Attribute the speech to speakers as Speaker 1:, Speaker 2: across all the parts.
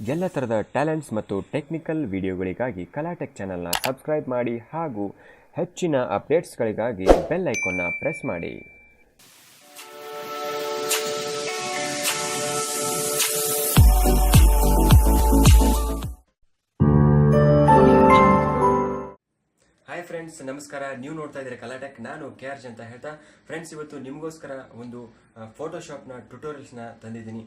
Speaker 1: ಎಲ್ಲ ಥರದ ಟ್ಯಾಲೆಂಟ್ಸ್ ಮತ್ತು ಟೆಕ್ನಿಕಲ್ ವಿಡಿಯೋಗಳಿಗಾಗಿ ಕಲಾಟೆಕ್ ಚಾನಲ್ನ ಸಬ್ಸ್ಕ್ರೈಬ್ ಮಾಡಿ ಹಾಗೂ ಹೆಚ್ಚಿನ ಅಪ್ಡೇಟ್ಸ್ಗಳಿಗಾಗಿ ಬೆಲ್ ಐಕಾನ್ನ ಪ್ರೆಸ್ ಮಾಡಿ. ಹಾಯ್ ಫ್ರೆಂಡ್ಸ್, ನಮಸ್ಕಾರ. ನೀವು ನೋಡ್ತಾ ಇದ್ದೀರಾ ಕಲಾಟೆಕ್. ನಾನು KRJ ಅಂತ ಹೇಳ್ತಾ ಫ್ರೆಂಡ್ಸ್, ಇವತ್ತು ನಿಮಗೋಸ್ಕರ ಒಂದು ಫೋಟೋಶಾಪ್ನ ಟ್ಯುಟೋರಿಯಲ್ಸ್ನ ತಂದಿದ್ದೀನಿ.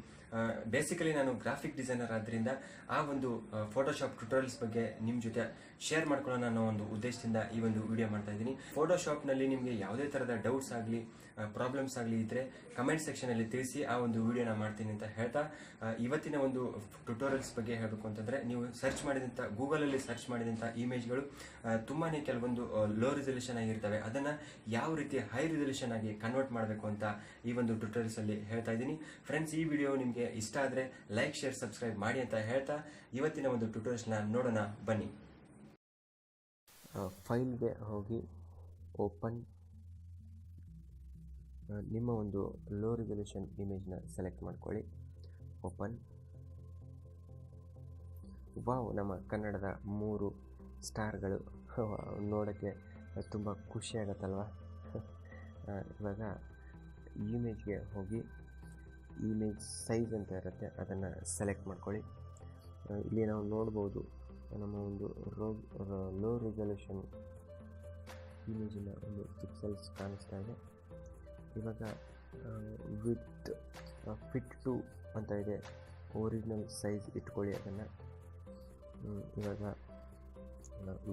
Speaker 1: ಬೇಸಿಕಲಿ ನಾನು ಗ್ರಾಫಿಕ್ ಡಿಸೈನರ್ ಆದ್ದರಿಂದ ಆ ಒಂದು ಫೋಟೋಶಾಪ್ ಟ್ಯುಟೋರಿಯಲ್ಸ್ ಬಗ್ಗೆ ನಿಮ್ಮ ಜೊತೆ ಶೇರ್ ಮಾಡ್ಕೊಳ್ಳೋಣ ಅನ್ನೋ ಒಂದು ಉದ್ದೇಶದಿಂದ ಈ ಒಂದು ವಿಡಿಯೋ ಮಾಡ್ತಾ ಇದ್ದೀನಿ. ಫೋಟೋಶಾಪ್ನಲ್ಲಿ ನಿಮಗೆ ಯಾವುದೇ ಥರದ ಡೌಟ್ಸ್ ಆಗಲಿ ಪ್ರಾಬ್ಲಮ್ಸ್ ಆಗಲಿ ಇದ್ದರೆ ಕಮೆಂಟ್ ಸೆಕ್ಷನಲ್ಲಿ ತಿಳಿಸಿ, ಆ ಒಂದು ವಿಡಿಯೋನ ಮಾಡ್ತೀನಿ ಅಂತ ಹೇಳ್ತಾ ಇವತ್ತಿನ ಒಂದು ಟ್ಯುಟೋರಿಯಲ್ಸ್ ಬಗ್ಗೆ ಹೇಳಬೇಕು ಅಂತಂದರೆ, ನೀವು ಸರ್ಚ್ ಮಾಡಿದಂಥ ಗೂಗಲಲ್ಲಿ ಸರ್ಚ್ ಮಾಡಿದಂಥ ಇಮೇಜ್ಗಳು ತುಂಬಾ ಕೆಲವೊಂದು ಲೋ ರಿಸಲ್ಯೂಷನ್ ಆಗಿರ್ತವೆ. ಅದನ್ನು ಯಾವ ರೀತಿ ಹೈ ರಿಸಲ್ಯೂಷನ್ ಆಗಿ ಕನ್ವರ್ಟ್ ಮಾಡಬೇಕು ಅಂತ ಈ ಒಂದು ಟ್ಯುಟೋರಿಯಲ್ಸಲ್ಲಿ ಹೇಳ್ತಾ ಇದ್ದೀನಿ. ಫ್ರೆಂಡ್ಸ್, ಈ ವಿಡಿಯೋ ನಿಮಗೆ ಇಷ್ಟ ಆದರೆ ಲೈಕ್, ಶೇರ್, ಸಬ್ಸ್ಕ್ರೈಬ್ ಮಾಡಿ ಅಂತ ಹೇಳ್ತಾ ಇವತ್ತಿನ ಒಂದು ಟ್ಯುಟೋರಿಯಲ್ಸ್ನ ನೋಡೋಣ ಬನ್ನಿ. ಫೈಲ್ಗೆ ಹೋಗಿ ಓಪನ್, ನಿಮ್ಮ ಒಂದು ಲೋ ರಿಸಲ್ಯೂಷನ್ ಇಮೇಜ್ನ ಸೆಲೆಕ್ಟ್ ಮಾಡ್ಕೊಳ್ಳಿ. ಓಪನ್. ವಾವ್, ನಮ್ಮ ಕನ್ನಡದ 3 ಸ್ಟಾರ್ಗಳು ನೋಡೋಕ್ಕೆ ತುಂಬ ಖುಷಿಯಾಗತ್ತಲ್ವ. ಇವಾಗ ಇಮೇಜ್ಗೆ ಹೋಗಿ ಇಮೇಜ್ ಸೈಜ್ ಅಂತ ಇರುತ್ತೆ, ಅದನ್ನು ಸೆಲೆಕ್ಟ್ ಮಾಡ್ಕೊಳ್ಳಿ. ಇಲ್ಲಿ ನಾವು ನೋಡ್ಬೋದು ನಮ್ಮ ಒಂದು ಲೋ ರಿಸಲ್ಯೂಷನ್ ಇಮೇಜಿನ ಒಂದು ಪಿಕ್ಸೆಲ್ಸ್ ಕಾಣಿಸ್ತಾ ಇದೆ. ಇವಾಗ ವಿತ್ ಫಿಟ್ ಟು ಅಂತ ಇದೆ, ಒರಿಜಿನಲ್ ಸೈಜ್ ಇಟ್ಕೊಳ್ಳಿ ಅದನ್ನು. ಇವಾಗ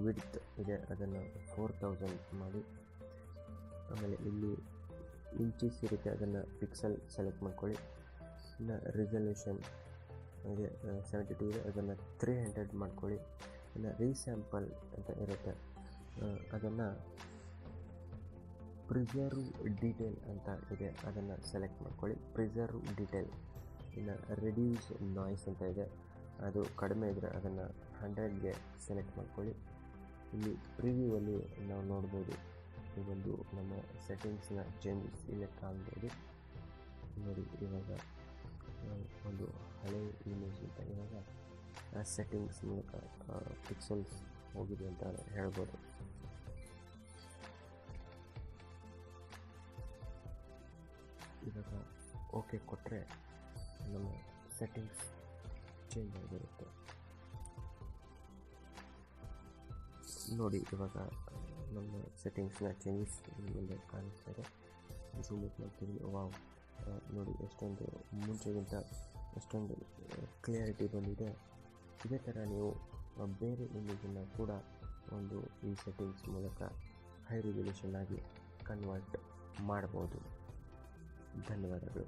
Speaker 1: ವಿಡ್ತ್ ಇದೆ, ಅದನ್ನು 4000 ಮಾಡಿ. ಆಮೇಲೆ ಇಲ್ಲಿ ಇಂಚಸ್ ಇರುತ್ತೆ, ಅದನ್ನು ಪಿಕ್ಸೆಲ್ ಸೆಲೆಕ್ಟ್ ಮಾಡ್ಕೊಳ್ಳಿ. ಇನ್ನು ರಿಸಲ್ಯೂಷನ್ ಇದೆ 72 ಇದೆ, ಅದನ್ನು 300 ಮಾಡ್ಕೊಳ್ಳಿ. ಇನ್ನು ರೀಸ್ಯಾಂಪಲ್ ಅಂತ ಇರುತ್ತೆ, ಅದನ್ನು ಪ್ರಿಸರ್ವ್ ಡೀಟೇಲ್ ಅಂತ ಇದೆ, ಅದನ್ನು ಸೆಲೆಕ್ಟ್ ಮಾಡ್ಕೊಳ್ಳಿ. Preserve detail. ಇನ್ನು ರೆಡ್ಯೂಸ್ ನಾಯ್ಸ್ ಅಂತ ಇದೆ, ಅದು ಕಡಿಮೆ ಇದ್ದರೆ ಅದನ್ನು 100ಗೆ ಸೆಲೆಕ್ಟ್ ಮಾಡ್ಕೊಳ್ಳಿ. ಇಲ್ಲಿ ಪ್ರಿವ್ಯೂವಲ್ಲಿ ನಾವು ನೋಡ್ಬೋದು, ಈ ಒಂದು ನಮ್ಮ ಸೆಟ್ಟಿಂಗ್ಸ್ನ ಚೇಂಜಸ್ ಇಲ್ಲೇ ಕಾಣ್ಬೋದು ನೋಡಿ. ಇವಾಗ ಒಂದು ಹಳೆ ಇಮೇಜ್ ಅಂತ ಇವಾಗ ಆ ಸೆಟ್ಟಿಂಗ್ಸ್ ಮೂಲಕ ಪಿಕ್ಸೆಲ್ಸ್ ಹೋಗಿದೆ ಅಂತ ಹೇಳ್ಬೋದು. ಇವಾಗ ಓಕೆ ಕೊಟ್ಟರೆ ನಮ್ಮ ಸೆಟ್ಟಿಂಗ್ಸ್ ಚೇಂಜ್ ಆಗಿರುತ್ತೆ ನೋಡಿ. ಇವಾಗ ನಮ್ಮ ಸೆಟ್ಟಿಂಗ್ಸ್ನ ಚೇಂಜಸ್ ಮುಂದೆ ಕಾಣಿಸ್ತಾ ಇದೆ. ಝೂಮ್ ಔಟ್ ಮಾಡ್ತೀವಿ. ವಾವ್, ನೋಡಿ ಎಷ್ಟೊಂದು ಮುಂಚೆಗಿಂತ ಎಷ್ಟೊಂದು ಕ್ಲಿಯರಿಟಿ ಬಂದಿದೆ. ಇದೇ ಥರ ನೀವು ಬೇರೆ ಇಮೇಜನ್ನು ಕೂಡ ಒಂದು ಈ ಸೆಟ್ಟಿಂಗ್ಸ್ ಮೂಲಕ ಹೈ ರೆಸಲ್ಯೂಷನ್ ಆಗಿ ಕನ್ವರ್ಟ್ ಮಾಡ್ಬೋದು. ಧನ್ಯವಾದಗಳು.